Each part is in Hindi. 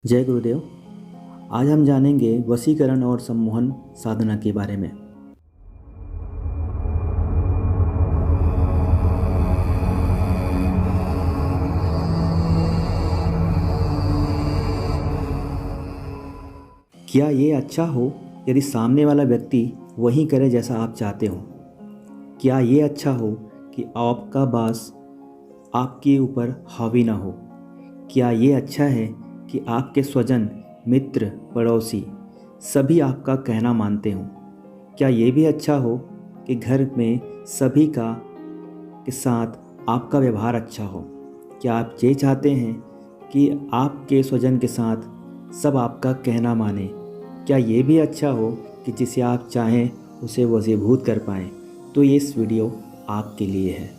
जय गुरुदेव। आज हम जानेंगे वशीकरण और सम्मोहन साधना के बारे में। क्या ये अच्छा हो यदि सामने वाला व्यक्ति वही करे जैसा आप चाहते हो? क्या ये अच्छा हो कि आपका बॉस आपके ऊपर हावी ना हो? क्या ये अच्छा है कि आपके स्वजन, मित्र, पड़ोसी सभी आपका कहना मानते हों? क्या ये भी अच्छा हो कि घर में सभी का के साथ आपका व्यवहार अच्छा हो? क्या आप ये चाहते हैं कि आपके स्वजन के साथ सब आपका कहना माने? क्या ये भी अच्छा हो कि जिसे आप चाहें उसे वशीभूत कर पाएँ? तो ये इस वीडियो आपके लिए है।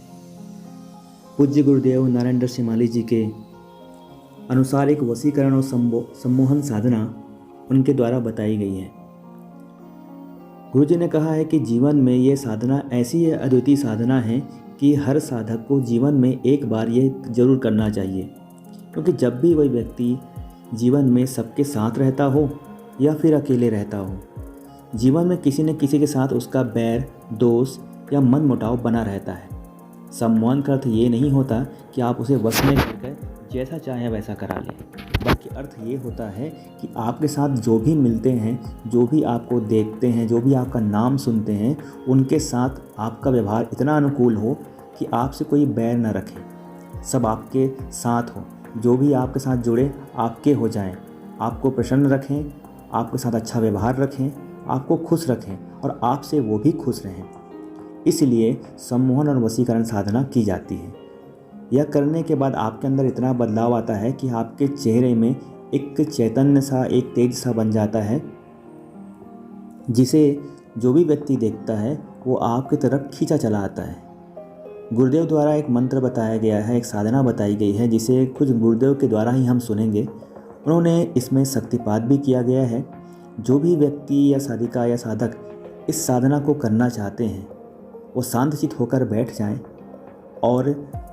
पूज्य गुरुदेव नारायण श्रीमाली जी के अनुसार एक वशीकरण और सम्मोहन साधना उनके द्वारा बताई गई है। गुरुजी ने कहा है कि जीवन में ये साधना ऐसी अद्वितीय साधना है कि हर साधक को जीवन में एक बार ये जरूर करना चाहिए, क्योंकि जब भी वही व्यक्ति जीवन में सबके साथ रहता हो या फिर अकेले रहता हो, जीवन में किसी न किसी के साथ उसका बैर, दोष या मनमुटाव बना रहता है। सम्मोहन का अर्थ ये नहीं होता कि आप उसे वश में करके जैसा चाहे वैसा करा लें, बल्कि अर्थ ये होता है कि आपके साथ जो भी मिलते हैं, जो भी आपको देखते हैं, जो भी आपका नाम सुनते हैं, उनके साथ आपका व्यवहार इतना अनुकूल हो कि आपसे कोई बैर न रखे, सब आपके साथ हो, जो भी आपके साथ जुड़े आपके हो जाएं, आपको प्रसन्न रखें, आपके साथ अच्छा व्यवहार रखें, आपको खुश रखें और आपसे वो भी खुश रहें। इसलिए सम्मोहन और वशीकरण साधना की जाती है। यह करने के बाद आपके अंदर इतना बदलाव आता है कि आपके चेहरे में एक चैतन्य सा, एक तेज सा बन जाता है, जिसे जो भी व्यक्ति देखता है वो आपकी तरफ खींचा चला आता है। गुरुदेव द्वारा एक मंत्र बताया गया है, एक साधना बताई गई है, जिसे खुद गुरुदेव के द्वारा ही हम सुनेंगे। उन्होंने इसमें शक्तिपात भी किया गया है। जो भी व्यक्ति या साधिका या साधक इस साधना को करना चाहते हैं वो शांतचित्त होकर बैठ जाएं और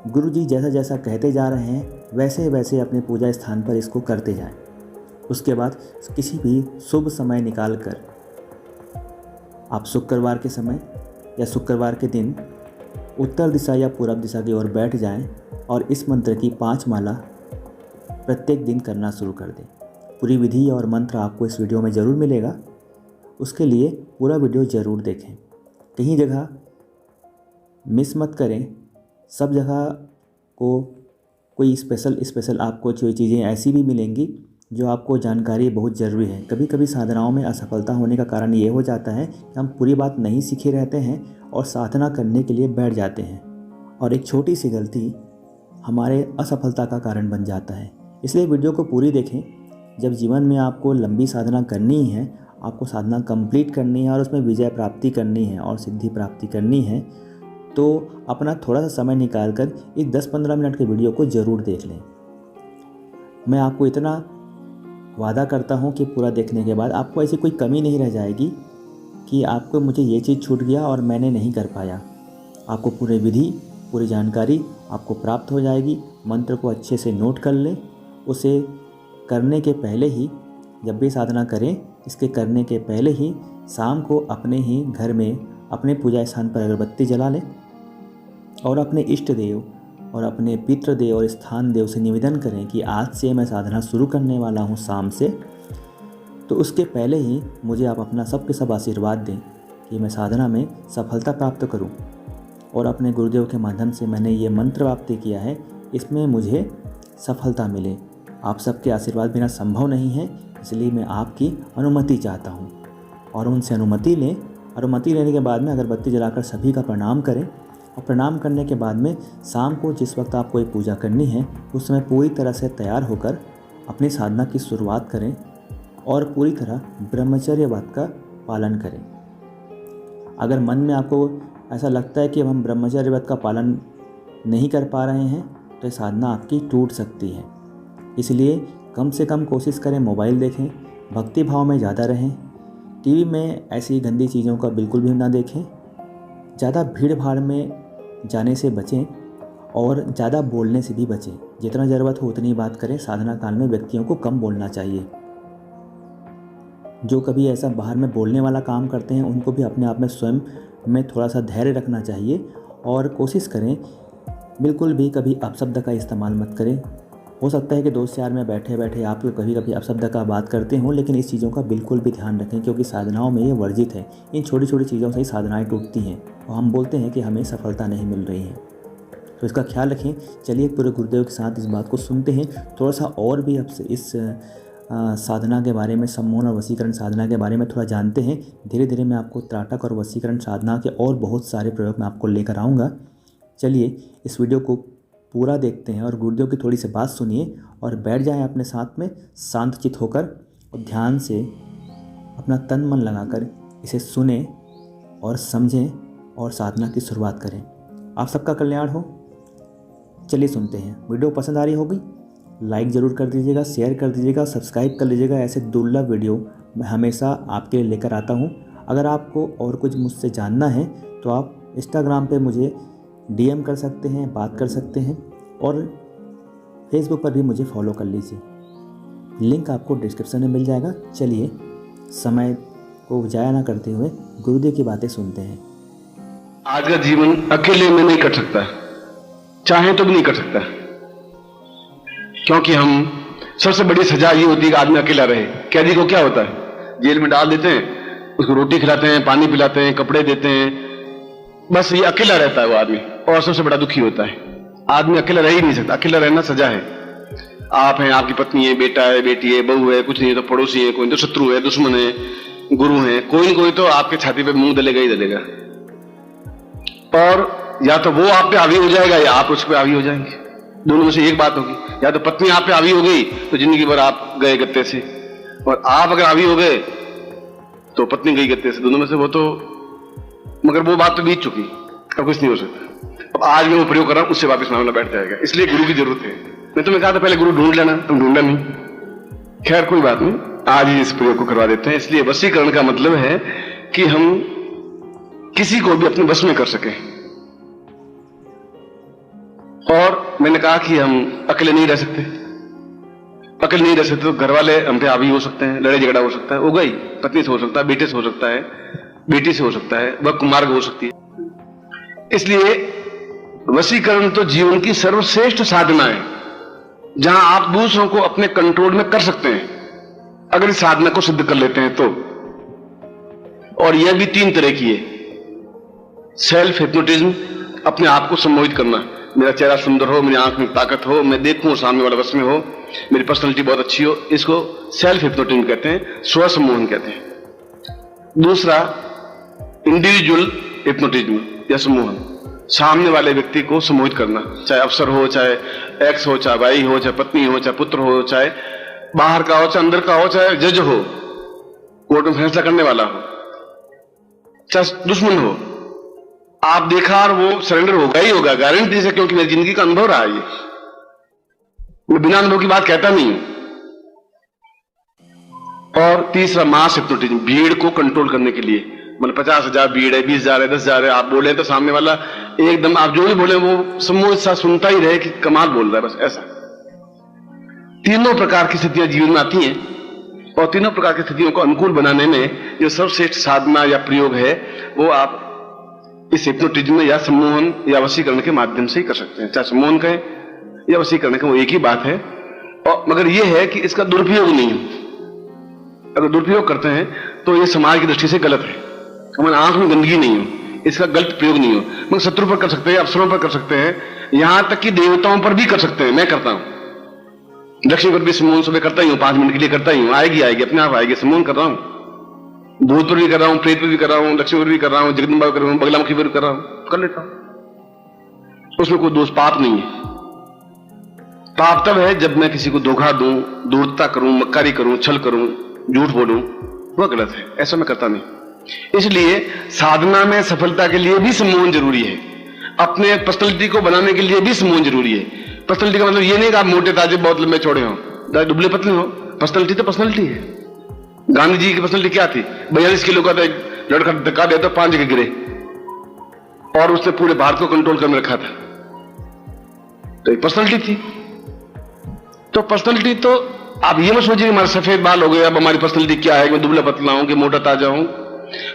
गुरुजी जैसा जैसा कहते जा रहे हैं वैसे वैसे अपने पूजा स्थान पर इसको करते जाएं। उसके बाद किसी भी शुभ समय निकाल कर आप शुक्रवार के समय या शुक्रवार के दिन उत्तर दिशा या पूर्व दिशा की ओर बैठ जाएं और इस मंत्र की 5 माला प्रत्येक दिन करना शुरू कर दें। पूरी विधि और मंत्र आपको इस वीडियो में ज़रूर मिलेगा, उसके लिए पूरा वीडियो ज़रूर देखें। कहीं जगह मिस मत करें। सब जगह को कोई स्पेशल आपको चीज़ें ऐसी भी मिलेंगी जो आपको जानकारी बहुत ज़रूरी है। कभी कभी साधनाओं में असफलता होने का कारण ये हो जाता है कि हम पूरी बात नहीं सीखे रहते हैं और साधना करने के लिए बैठ जाते हैं और एक छोटी सी गलती हमारे असफलता का कारण बन जाता है। इसलिए वीडियो को पूरी देखें। जब जीवन में आपको लंबी साधना करनी है, आपको साधना कंप्लीट करनी है और उसमें विजय प्राप्ति करनी है और सिद्धि प्राप्ति करनी है, तो अपना थोड़ा सा समय निकाल कर इस 10-15 मिनट के वीडियो को ज़रूर देख लें। मैं आपको इतना वादा करता हूँ कि पूरा देखने के बाद आपको ऐसी कोई कमी नहीं रह जाएगी कि आपको मुझे ये चीज़ छूट गया और मैंने नहीं कर पाया। आपको पूरी विधि, पूरी जानकारी आपको प्राप्त हो जाएगी। मंत्र को अच्छे से नोट कर लें। उसे करने के पहले ही, जब भी साधना करें, इसके करने के पहले ही शाम को अपने ही घर में अपने पूजा स्थान पर अगरबत्ती जला लें और अपने इष्ट देव और अपने पितृ देव और स्थान देव से निवेदन करें कि आज से मैं साधना शुरू करने वाला हूँ शाम से। तो उसके पहले ही मुझे आप अपना सब के सब आशीर्वाद दें कि मैं साधना में सफलता प्राप्त करूँ और अपने गुरुदेव के माध्यम से मैंने ये मंत्र प्राप्ति किया है, इसमें मुझे सफलता मिले। आप सबके आशीर्वाद बिना संभव नहीं है, इसलिए मैं आपकी अनुमति चाहता हूँ। और उनसे अनुमति लें। अनुमति लेने के बाद में अगरबत्ती जलाकर सभी का प्रणाम करें और प्रणाम करने के बाद में शाम को जिस वक्त आपको ये पूजा करनी है उस समय पूरी तरह से तैयार होकर अपनी साधना की शुरुआत करें और पूरी तरह ब्रह्मचर्य व्रत का पालन करें। अगर मन में आपको ऐसा लगता है कि हम ब्रह्मचर्य व्रत का पालन नहीं कर पा रहे हैं तो ये साधना आपकी टूट सकती है। इसलिए कम से कम कोशिश करें मोबाइल देखें, भक्ति भाव में ज़्यादा रहें, टीवी में ऐसी गंदी चीज़ों का बिल्कुल भी ना देखें, ज़्यादा भीड़ भाड़ में जाने से बचें और ज़्यादा बोलने से भी बचें। जितना ज़रूरत हो उतनी बात करें। साधना काल में व्यक्तियों को कम बोलना चाहिए। जो कभी ऐसा बाहर में बोलने वाला काम करते हैं उनको भी अपने आप में स्वयं में थोड़ा सा धैर्य रखना चाहिए और कोशिश करें बिल्कुल भी कभी अपशब्द का इस्तेमाल मत करें। हो सकता है कि दोस्त यार में बैठे बैठे आप कभी कभी अपशब्द का बात करते हों, लेकिन इस चीज़ों का बिल्कुल भी ध्यान रखें क्योंकि साधनाओं में ये वर्जित है। इन छोटी छोटी चीज़ों से ही साधनाएँ टूटती हैं और हम बोलते हैं कि हमें सफलता नहीं मिल रही है, तो इसका ख्याल रखें। चलिए पूरे गुरुदेव के साथ इस बात को सुनते हैं, थोड़ा सा और भी अब इस साधना के बारे में, सम्मोहन और वशीकरण साधना के बारे में थोड़ा जानते हैं। धीरे धीरे मैं आपको त्राटक और वशीकरण साधना के और बहुत सारे प्रयोग मैं आपको लेकर आऊँगा। चलिए इस वीडियो को पूरा देखते हैं और गुरुदेव की थोड़ी सी बात सुनिए और बैठ जाएं अपने साथ में शांतचित होकर और ध्यान से अपना तन मन लगाकर इसे सुने और समझें और साधना की शुरुआत करें। आप सबका कल्याण हो। चलिए सुनते हैं। वीडियो पसंद आ रही होगी लाइक ज़रूर कर दीजिएगा, शेयर कर दीजिएगा, सब्सक्राइब कर लीजिएगा। ऐसे दुर्लभ वीडियो मैं हमेशा आपके लिए लेकर आता हूँ। अगर आपको और कुछ मुझसे जानना है तो आप इंस्टाग्राम पे मुझे DM कर सकते हैं, बात कर सकते हैं और फेसबुक पर भी मुझे फॉलो कर लीजिए। लिंक आपको डिस्क्रिप्शन में मिल जाएगा। चलिए समय को ज़ाया ना करते हुए गुरुदेव की बातें सुनते हैं। आज का जीवन अकेले में नहीं कट सकता, चाहे तो भी नहीं कट सकता, क्योंकि हम सबसे बड़ी सजा ये होती है कि आदमी अकेला रहे। कैदी को क्या होता है, जेल में डाल देते हैं, उसको रोटी खिलाते हैं, पानी पिलाते हैं, कपड़े देते हैं, बस ये अकेला रहता है वो आदमी, और सबसे बड़ा दुखी होता है। आदमी अकेला रह ही नहीं सकता, अकेला रहना सजा है। आप हैं, आपकी पत्नी है, बेटा है, बेटी है, बहू है, कुछ नहीं है तो पड़ोसी है, कोई तो शत्रु है, दुश्मन है, गुरु है, कोई न कोई तो आपके छाती पे मुंह दलेगा ही दलेगा। और या तो वो आप पे हावी हो जाएगा या आप उस पे हावी हो जाएंगे। दोनों में से एक बात होगी। या तो पत्नी आप पे हावी हो गई तो जिंदगी भर आप गए गत्ते से, और आप अगर हावी हो गए तो पत्नी गई गत्ते से। दोनों में से वो तो, मगर वो बात तो बीत चुकी, अब कुछ नहीं हो सकता। अब आज मैं वो प्रयोग कर रहा हूं, उससे वापस मामला बैठ जाएगा। इसलिए गुरु की जरूरत है। मैं तुम्हें कहा था पहले गुरु ढूंढ लेना, तुम ढूंढा नहीं। खैर कोई बात नहीं, आज ही इस प्रयोग को करवा देते हैं। इसलिए वशीकरण का मतलब है कि हम किसी को भी अपने बस में कर सके। और मैंने कहा कि हम अकेले नहीं रह सकते। अकेले नहीं रह सकते तो घर वाले हम पे हावी हो सकते हैं, लड़ाई झगड़ा हो सकता है, हो गई, पत्नी से हो सकता है, बेटे से हो सकता है, बेटी से हो सकता है, वह कुमार्ग हो सकती है। इसलिए वशीकरण तो जीवन की सर्वश्रेष्ठ साधना है, जहां आप दूसरों को अपने कंट्रोल में कर सकते हैं, अगर इस साधना को सिद्ध कर लेते हैं तो। और यह भी 3 तरह की है। सेल्फ हिप्नोटिज्म, अपने आप को सम्मोहित करना, मेरा चेहरा सुंदर हो, मेरी आंख में ताकत हो, मैं देखूं सामने वाला बस में हो, मेरी पर्सनालिटी बहुत अच्छी हो, इसको सेल्फ हिप्नोटिज्म कहते हैं, स्व सम्मोहन कहते हैं। दूसरा इंडिविजुअल हिप्नोटिज्म या सम्मोहन, सामने वाले व्यक्ति को सम्मोहित करना, चाहे अफसर हो, चाहे एक्स हो, चाहे भाई हो, चाहे पत्नी हो, चाहे पुत्र हो, चाहे बाहर का हो, चाहे अंदर का हो, चाहे जज हो, कोर्ट में फैसला करने वाला हो, चाहे दुश्मन हो। आप देखा और वो सरेंडर होगा ही होगा, गारंटी से, क्योंकि मेरी जिंदगी का अनुभव रहा है ये। मैं बिना अनुभव की बात कहता नहीं हूं। और तीसरा मास हिप्नोटिज्म, भीड़ को कंट्रोल करने के लिए। मतलब 50,000 भीड़ है, 20,000 है, 10,000 है, आप बोले तो सामने वाला एकदम आप जो भी बोले वो सम्मोहित सा सुनता ही रहे कि कमाल बोल रहा है, बस ऐसा। तीनों प्रकार की स्थितियां जीवन में आती हैं, और तीनों प्रकार की स्थितियों को अनुकूल बनाने में जो सबसे साधना या प्रयोग है वो आप इस हिप्नोटिज्म या सम्मोहन या वशीकरण के माध्यम से ही कर सकते हैं। चाहे सम्मोहन कहें या वशीकरण कहें, वो एक ही बात है। और मगर यह है कि इसका दुरुपयोग नहीं हो। अगर दुरुपयोग करते हैं तो यह समाज की दृष्टि से गलत है। हमारे आंख में गंदगी नहीं हो, इसका गलत प्रयोग नहीं हो। मगर शत्रु पर कर सकते हैं, अफसरों पर कर सकते हैं, यहां तक कि देवताओं पर भी कर सकते हैं। मैं करता हूं, लक्ष्मी पर भी सम्मोहन सुबह करता ही हूं, 5 मिनट के लिए करता ही हूं। आएगी अपने आप आएगी, सम्मोहन कर रहा हूं। भूत पर भी कर रहा हूं, प्रेत पर भी कर रहा हूं, लक्ष्मी पर भी कर रहा हूं, जगदम्बा पर कर रहा हूं, बगलामुखी पर कर रहा हूं, कर लेता हूं। उसमें कोई दोष पाप नहीं है। पाप तब है जब मैं किसी को धोखा दूं, दूरता करूं, मक्कारी करूं, छल करूं, झूठ बोलूं, वह गलत है। ऐसा मैं करता नहीं। इसलिए साधना में सफलता के लिए भी सम्मोहन जरूरी है। अपने पर्सनैलिटी को बनाने के लिए भी सम्मोहन जरूरी है। पर्सनैलिटी का मतलब ये नहीं कि आप मोटे ताजे बहुत लंबे चौड़े हो, दुबले पतले हो। पर्सनैलिटी तो पर्सनैलिटी है। गांधी जी की पर्सनैलिटी क्या थी? 42 किलो का था, एक लड़का धक्का दिया तो 5 जगह गिरे, और उसने पूरे भारत को कंट्रोल कर रखा था। तो एक पर्सनैलिटी थी। तो पर्सनैलिटी तो आप ये मत सोचिए हमारे सफेद बाल हो गए, अब हमारी पर्सनैलिटी क्या है, मैं दुबला पतला हूं कि मोटा ताजा हूं।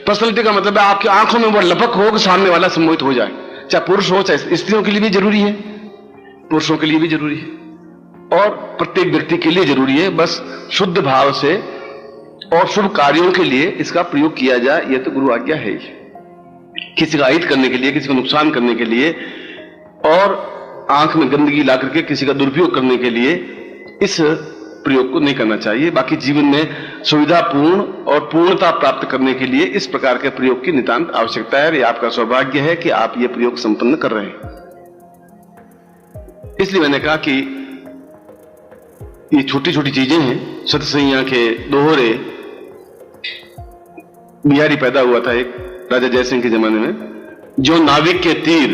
पर्सनैलिटी का मतलब है आपकी आंखों में वो लपक हो कि सामने वाला सम्मोहित हो जाए, चाहे पुरुष हो चाहे स्त्रियों के लिए भी जरूरी है, पुरुषों के लिए भी जरूरी है और प्रत्येक व्यक्ति के लिए जरूरी है। बस शुद्ध भाव से और शुभ कार्यों के लिए इसका प्रयोग किया जाए, यह तो गुरु आज्ञा है ही। किसी का अहित करने के लिए, किसी को नुकसान करने के लिए और आंख में गंदगी ला करके किसी का दुरुपयोग करने के लिए इस प्रयोग को नहीं करना चाहिए। बाकी जीवन में सुविधापूर्ण और पूर्णता प्राप्त करने के लिए इस प्रकार के प्रयोग की नितांत आवश्यकता है। ये आपका सौभाग्य है कि आप ये प्रयोग संपन्न कर रहे हैं। इसलिए मैंने कहा कि ये छोटी छोटी चीजें हैं। सतसैया के दोहरे बिहारी पैदा हुआ था एक राजा जयसिंह के जमाने में, जो नाविक के तीर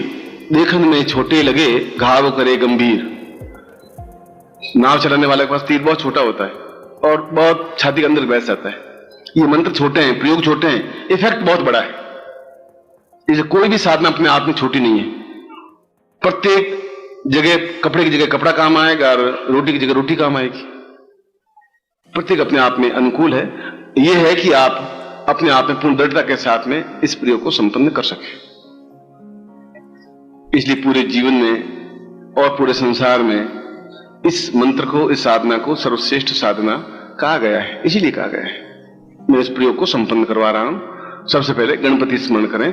देखन में छोटे लगे, घाव करे गंभीर। नाव चलाने वाले के पास तीर बहुत छोटा होता है और बहुत छाती के अंदर बैठ जाता है। ये मंत्र छोटे हैं, प्रयोग छोटे हैं, इफेक्ट बहुत बड़ा है। इसे कोई भी साधना अपने आप में छोटी नहीं है। प्रत्येक जगह कपड़े की जगह कपड़ा काम आएगा और रोटी की जगह रोटी काम आएगी। प्रत्येक अपने आप में अनुकूल है। यह है कि आप अपने आप में पूर्ण दृढ़ता के साथ में इस प्रयोग को संपन्न कर सकें। इसलिए पूरे जीवन में और पूरे संसार में इस मंत्र को, इस साधना को सर्वश्रेष्ठ साधना कहा गया है। इसीलिए कहा गया है। मैं इस प्रयोग को संपन्न करवा रहा हूं। सबसे पहले गणपति स्मरण करें।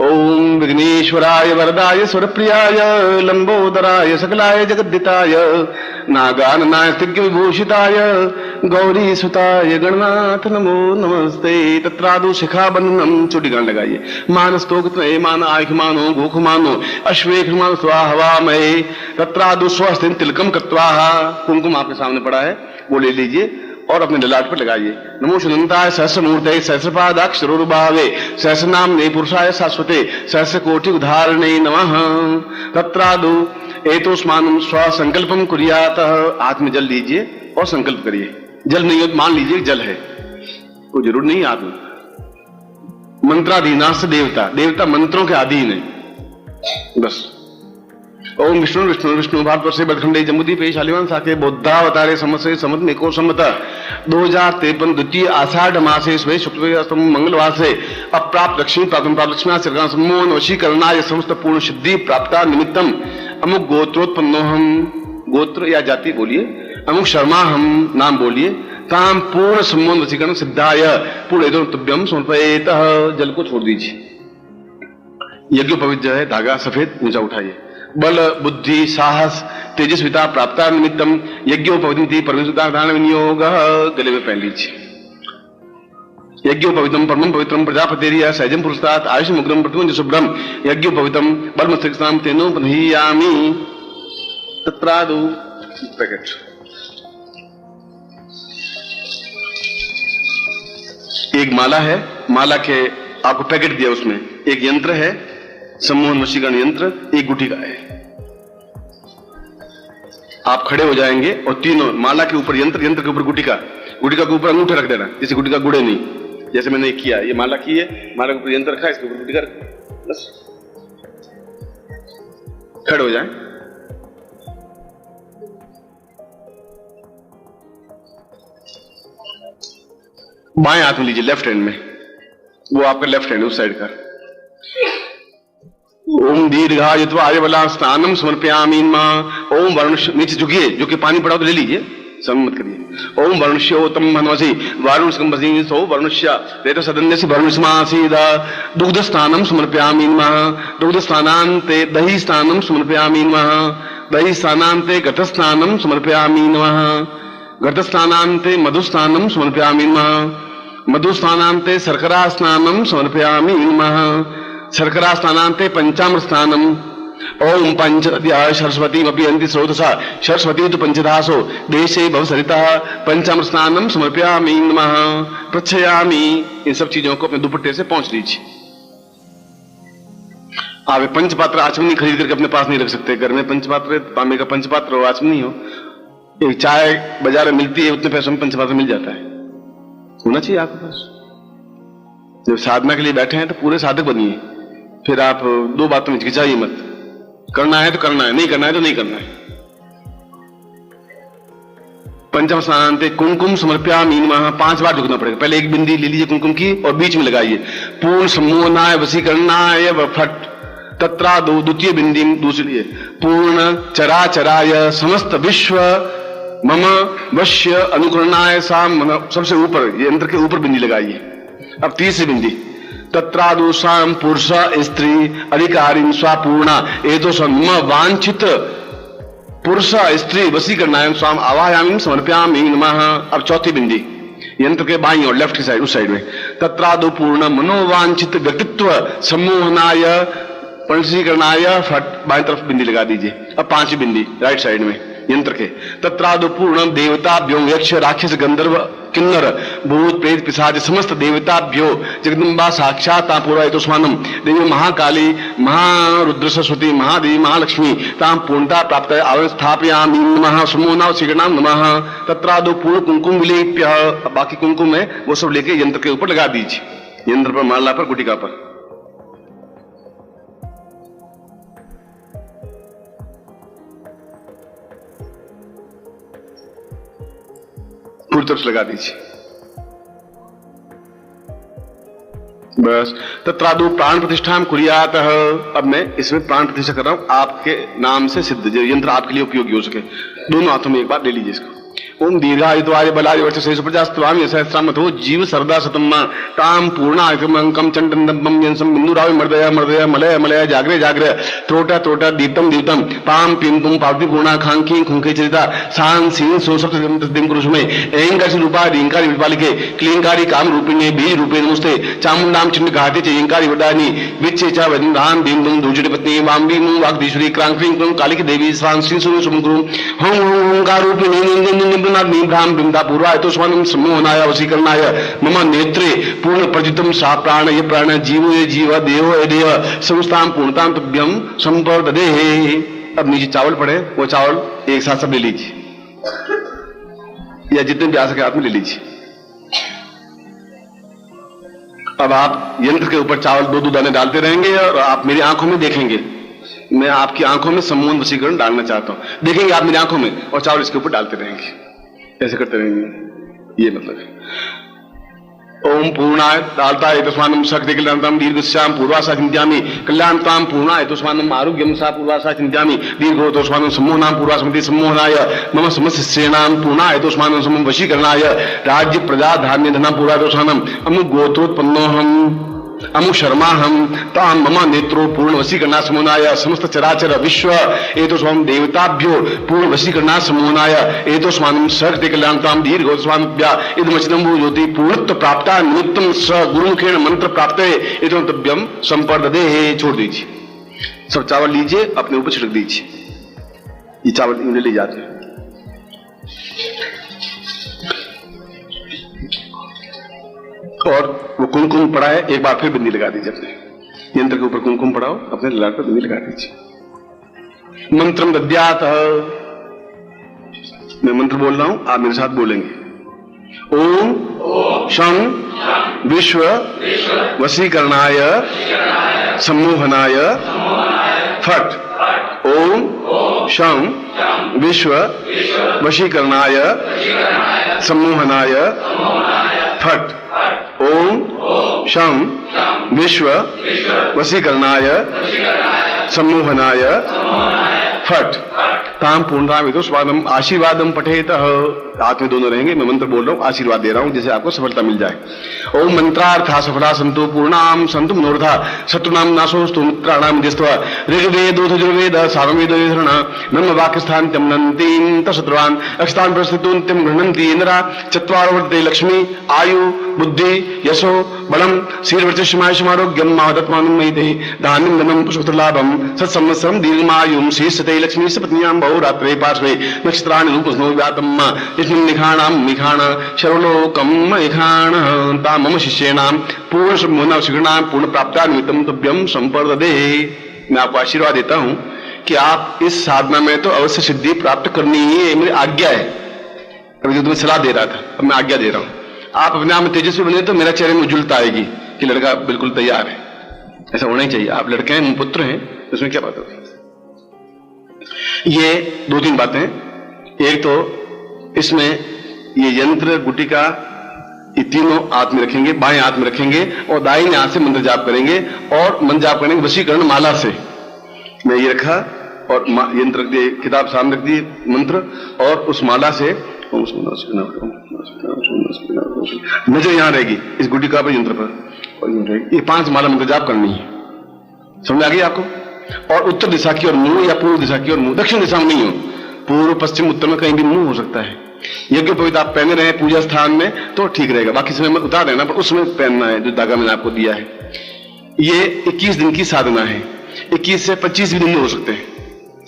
ओम विघ्नेश्वराय वरदाय स्वरप्रियाय लंबोदराय सकलाय जगद्दिताय नागाननाय विभूषिताय गौरी सुताय गणनाथ नमो नमस्ते। तत्रादु शिखा बंधनम, चोटी गान लगाइए। मानस्तोक मान आयखमानो गोखमानो अश्वेखमानो स्वाहवामये तत्रादु स्वस्तिन तिलकम कृत्वा, कुमकुम आपके सामने पड़ा है, वो ले लीजिए और अपने ललाट पर लगाइए। नमो सुनंताय सहस्रमूर्तये सहस्रपादाक्षरोरुभावे सहस्रनाम्ने पुरुषाय शाश्वते सहस्रकोटि उदाहरणे नमः। तत्रादु एतोस्मानं स्वसंकल्पम कुर्यात। हाथ में जल लीजिए और संकल्प करिए। जल नहीं हो तो मान लीजिए जल है, कोई जरूर नहीं। हाथ में मंत्राधीनास्ते देवता, देवता मंत्रों के अधीन है बस। ओम विष्णु विष्णु विष्णु भारतवर्षे बदखंडे जम्बूद्वीपे शालिवान साके बौद्धावतारे समसे समत में को सम्मत 2053 द्वितीय आषाढ़ मासे स्वे शुक्ल मंगलवासे अप्राप्त लक्ष्मी प्राप्त लक्ष्मी श्रीकांत सम्मोहन वशीकरणाय समस्त पूर्ण सिद्धि प्राप्ता निमित्तम अमुक गोत्रोत्पन्नो हम, गोत्र या जाति बोलिए, अमुक शर्मा हम नाम बोलिए, काम पूर्ण सम्मोहन वशीकरण सिद्धाय पूर्ण तुभ्यम समर्पयेत। जल को छोड़ दीजिए। यज्ञोपवीत है धागा सफेद ऊंचा उठाइए। बल बुद्धि साहस तेजस्विता प्राप्ता निमित्तम यज्ञोपवीति परमेश्वरदान विनियोग, गले में पहन लीजिए। यज्ञोपवीतम परमं पवित्रम प्रजापतिरिया सहजम पुरुषात् आयुष मुग्रम प्रतिमंज शुभ्रम यज्ञोपवीतम बलमस्त्रिक्ताम तेनो पन्हीयामि। तत्रादु पैकेट। एक माला है, माला के आपको पैकेट दिया, उसमें एक यंत्र है सम्मोहन वशीकरण यंत्र, एक गुटी का है। आप खड़े हो जाएंगे और तीनों माला के ऊपर यंत्र, यंत्र के ऊपर गुटी का के ऊपर अंगूठा रख देना, जैसे गुटी का गुड़े नहीं, जैसे मैंने किया। ये माला की है, माला के ऊपर यंत्र रखा है, इसके ऊपर गुटी का बस। खड़े हो जाए। बाएं हाथ में लीजिए, लेफ्ट हैंड में, वो आपका लेफ्ट हैंड उस साइड का। ओम दीर्घायुत्वाय बला स्नानम समर्पयामि मां। ओम वरुण, नीचे झुकिए, जो कि पानी पड़ा तो ले लीजिए, समय मत करिए। ओम वरुण्योतम मनवसी वारुण स्कंभसी सो वरुणस्य रेतो सदन्यसि वरुणस्मासीदा दुग्ध स्नानम समर्पयामि मां। दुग्ध स्नानान्ते दही स्नानम समर्पयामि मां। दही स्नानान्ते घट स्नानम समर्पयामि नमः। घट स्नानान्ते मधु स्नानम समर्पयामि मां। मधु स्नानान्ते शर्करा स्नानम समर्पयामि नमः। शर्करा स्नानान्ते पंचामृत स्नानम। ओम पंचद्या सरस्वती अभियंति स्रोतसा सरस्वती तो पंचदासो देशे भवसरिता पंचामृत स्नानम समर्पयामि नमः प्रच्छयामि। इन सब चीजों को अपने दुपट्टे से पहुंच लीजिए। आप पंचपात्र आचमनी खरीद करके अपने पास नहीं रख सकते। घर में पंचपात्र, तांबे का पंचपात्र हो, आचमनी हो, एक चाय बाजार में मिलती है, उतने पैसों में पंचपात्र मिल जाता है, होना चाहिए आपके पास। जब साधना के लिए बैठे हैं तो पूरे साधक बनिए। फिर आप दो बातों में हिचकिचाइए मत। करना है तो करना है, नहीं करना है तो नहीं करना है। पंचम स्नानांते कुमकुम समर्प्यामि नमः, 5 बार झुकना पड़ेगा। पहले एक बिंदी ले लीजिए कुमकुम की और बीच में लगाइए। पूर्ण सम्मोहनाय वशीकरणाय फट तत्रा द्वितीय बिंदी दूसरी है। पूर्ण चराचराय समस्त विश्व मम वश्य अनुकरणाय साम, सबसे ऊपर ये यंत्र के ऊपर बिंदी लगाइए। अब तीसरी बिंदी तत्रादुषाम पुरुष स्त्री अधिकारी स्वापूर्णा ये तो मम वांछित पुरुष स्त्री वशीकरणाय स्वाम आवायामी समर्प्यामि नमः। अब चौथी बिंदी यंत्र के बाईं और लेफ्ट की साइड, उस साइड में तत्रादु पूर्ण मनोवांछित व्यक्तित्व सम्मोहनाय वशीकरणाय फट, बाईं तरफ बिंदी लगा दीजिए। अब 5वीं बिंदी राइट साइड में यंत्र के तत्रादु पूर्ण देवताभ्यो यक्ष राक्षस गंधर्व किन्नर भूत प्रेत पिशाच समस्त देवताभ्यो जगदम्बा साक्षात पूरा तस्मानम देवी महाकाली महारुद्र सरस्वती महादेवी महालक्ष्मी ताम पूर्णता प्राप्त अवस्थापयामि नमः समूना वशीकरणाय नमः। तत्रादु पूर्ण कुंकुम विलेप्य, बाकी कुंकुम है वो सब लेके यंत्र के ऊपर लगा दीजिए, यंत्र पर, माला पर, गुटिका पर। पूरी तरफ से लगा दीजिए बस। तत्रादु प्राण प्रतिष्ठा कुर्यात, अब मैं इसमें प्राण प्रतिष्ठा कर रहा हूं आपके नाम से सिद्ध, जो यंत्र आपके लिए उपयोगी हो सके। दोनों हाथों में एक बार ले लीजिए इसको। ओम दीर्घायुत्वाय बलाय वर्चसे सुप्रजास्त्वामि सहस्रामतो जीव सरदा सतम्मा ताम पूर्णायतमंकम चंडन्दम्बम यंसम बिंदुराव मर्दय मर्दय Malay Malay जागरे जागरे त्रोटा त्रोटा Deeptam Deeptam palm Pym तुम पावती पूर्णा खांखी खुंखे चरिता सान सीन सोसप्तम तस्दिम कुरुषमे ऐंकाशी रूपा रींकारी विपालिके क्लींकारी काम रूपिणे बीज रूपे नमस्ते चामुंडाम चिन्ह घाते चयंकारी वदानी विच्चे च वंदान दीम तुम दूजटे पत्नी वाम्बी मुं वाग्दीश्वरी क्रांक्रीं कुं कालिक देवी सान सीन सुमुग्रु हं हं ओंकार रूपिणी निब्राम बिंदा पूर्वाय तो स्वानम सम्मोहनाय वशीकरणाय मम नेत्रे पूर्ण प्रजितम सा प्राण ये प्राण जीवो ये जीव देहो ये देव संस्थान पूर्णतां तुभ्यम संपर्ददे। अब नीचे चावल पड़े, वो चावल एक साथ सब ले लीजिए, या जितने भी आ सके आप में ले लीजिए। अब आप यंत्र के ऊपर चावल 2-2 दाने डालते रहेंगे और आप मेरी आंखों में देखेंगे। मैं आपकी आंखों में सम्मोहन वशीकरण डालना चाहता हूं, देखेंगे आप मेरी आंखों में और चावल इसके ऊपर डालते रहेंगे, ऐसे करते रहेंगे। ये मतलब है ओम पूर्णाय डालता है तस्मानम शक्ति कल्याणताम दीर्घश्याम पूर्वासा चिंत्यामि कल्याणताम पूर्णाय तस्मानम आरोग्यम सा पूर्वासा चिंत्यामि दीर्घो तस्मानम सम्मोहनाम पूर्वासमति सम्मोहनाय मम समस्त श्रेणाम पूर्णाय तस्मानम समम वशीकरणाय राज्य प्रजा धान्य धना पूरा तस्मानम अमुक गोत्रोत्पन्नोहम अमुक शर्मा हम ताम मम नेत्रो पूर्ण वशीकरणा समूनाय समस्त चराचर विश्व एतो स्वाम देवताभ्यो पूर्ण वशीकरणा समूनाय एतो स्वाम शक्ति कल्याणताम दीर्घो स्वाम्या इदमचिदम्भु ज्योति पूर्णत्व प्राप्ता निमित्तम स गुरुमुखेन मंत्र प्राप्त एतो तभ्यम संपर्ददे। छोड़ दीजिए, सब चावल लीजिए अपने ऊपर छिड़क दीजिए। ये चावल इन्हें ले जाते हैं। और वो कुमकुम पड़ा है, एक बार फिर बिंदी लगा दीजिए अपने यंत्र के ऊपर। कुमकुम पड़ाओ अपने ललाट पर बिंदी लगा दीजिए। मंत्रम दद्यात, मैं मंत्र बोल रहा हूं, आप मेरे साथ बोलेंगे। ओम शं विश्व वशीकरणाय सम्मोहनाय फट। ओम शं विश्व वशीकरणाय सम्मोहनाय फट। ओम शं विश्व वशीकरणाय सम्मोहनाय फट। ताम पूर्णामितो स्वादम आशीर्वादम पठेत। हाथ में दोनों रहेंगे, मैं मंत्र बोल रहा हूं, आशीर्वाद दे रहा हूं जिससे आपको सफलता मिल जाए। ओम मंत्रार्था सफला संतो पूर्णाम संतु मनोरथा शत्रुनाम नाशोस्तु मित्राणाम दिष्ट्वा ऋग्वेद यजुर्वेद सामवेद यधरण नम वाक्यस्थान तमनन्तीं तशत्रुवान् अक्षतान् प्रस्थितुन्त्यं गृह्णन्ति इंद्रा चत्वारो वर्ते लक्ष्मी आयु बुद्धि यशो बलम शीर्वर्चस्मायुषमारोग्यम मादत्मानं मयिते धान्यं धनं पुष्पलाभम सत्संवत्सरं दीर्घमायुं शीर्षते लक्ष्मी सपत्न्यां बहुरात्रे पार्श्वे नक्षत्राणि रूपस्नो व्यातम् इसमें निखाणाम निखाण सर्वलोकम इखाण ता मम शिष्येणाम पूर्ण सम्मोहन वशीकरणाम पूर्ण प्राप्ता निमित्तम तुभ्यम संपर्ददे। मैं आपको आशीर्वाद देता हूं कि आप इस साधना में तो अवश्य सिद्धि प्राप्त करनी ही है, मेरी आज्ञा है। अभी जो तुम्हें सलाह दे रहा था, अब मैं आज्ञा दे रहा हूं। आप अपने आप में तेजस्वी बने तो मेरा चेहरे में उज्ज्वलता आएगी कि लड़का बिल्कुल तैयार है। ऐसा होना ही चाहिए। आप लड़के हैं, पुत्र हैं, उसमें क्या बात होगी। ये 2-3 बातें। एक तो इसमें ये यंत्र गुटिका ये तीनों हाथ में रखेंगे, बाएं हाथ में रखेंगे और दाहिने हाथ से मंत्र जाप करेंगे और मंत्र जाप करेंगे वशीकरण माला से। मैं ये रखा और यंत्र रख दिए, किताब सामने रख दी, मंत्र, और उस माला से नजर यहां रहेगी इस गुटिका पर, यंत्र पर, और यूं रहेगी। ये 5 माला मंत्र जाप करनी है। समझ आ गई आपको? और उत्तर दिशा की ओर मुंह या पूर्व दिशा की ओर मुंह, दक्षिण दिशा में नहीं हो, पूर्व पश्चिम उत्तर में कहीं भी मुंह हो सकता है। यज्ञ पवित्र आप पहने रहे पूजा स्थान में तो ठीक रहेगा, बाकी समय मत उतार देना, पर उसमें पहनना है जो धागा मैंने आपको दिया है। ये 21 दिन की साधना है। 21 से 25 भी दिन हो सकते हैं,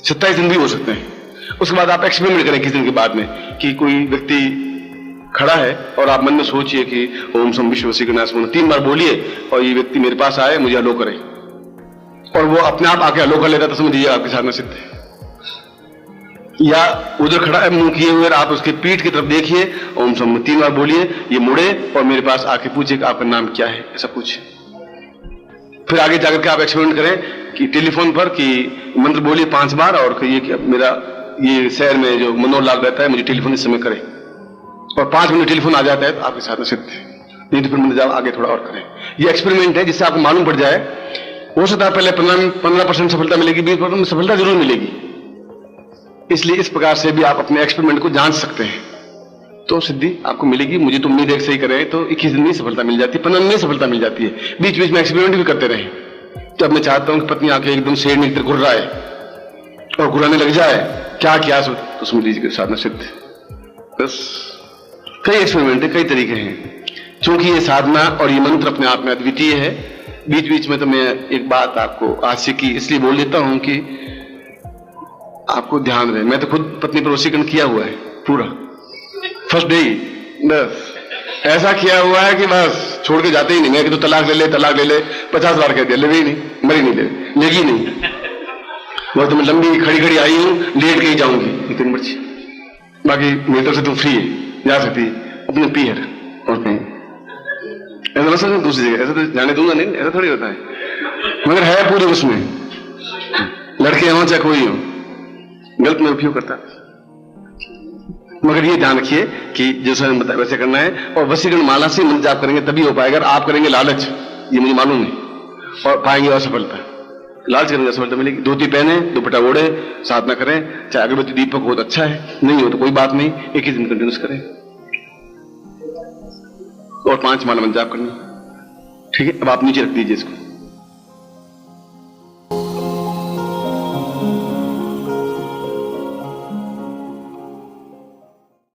27 दिन भी हो सकते हैं। उसके बाद आप एक्सपेरिमेंट करें किस दिन के बाद में कि कोई व्यक्ति खड़ा है और आप मन में सोचिए कि ओम सम विश्व वशीकरणाय 3 बार बोलिए और ये व्यक्ति मेरे पास आए, मुझे अलो करे, और वो अपने आप आके अलो कर लेता, तो समझिए आपके साधना सिद्ध है। या उधर खड़ा है मुंह किए हुए, आप उसके पीठ की तरफ देखिए, ओम सम 3 बार बोलिए, ये मुड़े और मेरे पास आके पूछे कि आपका नाम क्या है, ऐसा पूछे। फिर आगे जाकर के आप एक्सपेरिमेंट करें कि टेलीफोन पर कि मंत्र बोलिए 5 बार और कहिए कि मेरा ये शहर में जो मनोलाल रहता है मुझे टेलीफोन इस समय करे, और 5 मिनट टेलीफोन आ जाता है तो आपके साथ में सिद्ध है। नहीं तो फिर मंत्र जाप आगे थोड़ा और करें। ये एक्सपेरिमेंट है जिससे आपको मालूम पड़ जाए। हो सकता है पहले 15% सफलता मिलेगी, 20% सफलता जरूर मिलेगी। इसलिए इस प्रकार से भी आप अपने एक्सपेरिमेंट को जांच सकते हैं, तो सिद्धि आपको मिलेगी। मुझे तो उम्मीद है सही करें तो 21 दिन में सफलता मिल जाती है, 15 दिन में सफलता मिल जाती है। बीच बीच में एक्सपेरिमेंट भी करते रहे। जब मैं चाहता हूं कि पत्नी आके एकदम शेर की तरह घुर्राए और घुराने लग जाए, क्या किया तो समझ लीजिए साधना सिद्ध। बस कई एक्सपेरिमेंट है, कई तरीके हैं। क्योंकि ये साधना और ये मंत्र अपने आप में अद्वितीय है। बीच बीच में तो मैं एक बात आपको आज से की इसलिए बोल देता हूं कि आपको ध्यान रहे। मैं तो खुद पत्नी पर वशीकरण किया हुआ है पूरा, फर्स्ट डे ही बस ऐसा किया हुआ है कि बस छोड़ के जाते ही नहीं। मैं तो तलाक ले ले 50 बार कह दिया, ले ही नहीं, मरी नहीं, लेगी नहीं। वो तो मैं लंबी खड़ी खड़ी आई हूं, लेट के ही जाऊंगी इतनी मर्जी, बाकी मेरी तरफ से तो फ्री है, जा सकती है अपने पीहर और कहीं। ऐसा ना समझ दूसरी जगह, ऐसा तो जाने दूंगा नहीं, ऐसा थोड़ी होता है। मगर है पूरी उसमें, लड़के हो चाहे कोई हो, गलत में उपयोग करता। मगर ये ध्यान रखिए कि जैसा मैंने बताया वैसे करना है। और वशीकरण माला से मंत्र जाप करेंगे तभी हो पाएगा। अगर आप करेंगे लालच, ये मुझे मालूम है, और पाएंगे असफलता। लालच करेंगे असफलता मिलेगी। धोती पहने, दुपट्टा ओढ़े, साधना करें, चाहे अगरबत्ती दीपक बहुत अच्छा है, नहीं हो तो कोई बात नहीं, 21 दिन कंटिन्यूस करें और 5 माला मंत्र जाप करनी। ठीक है, अब आप नीचे रख दीजिए इसको।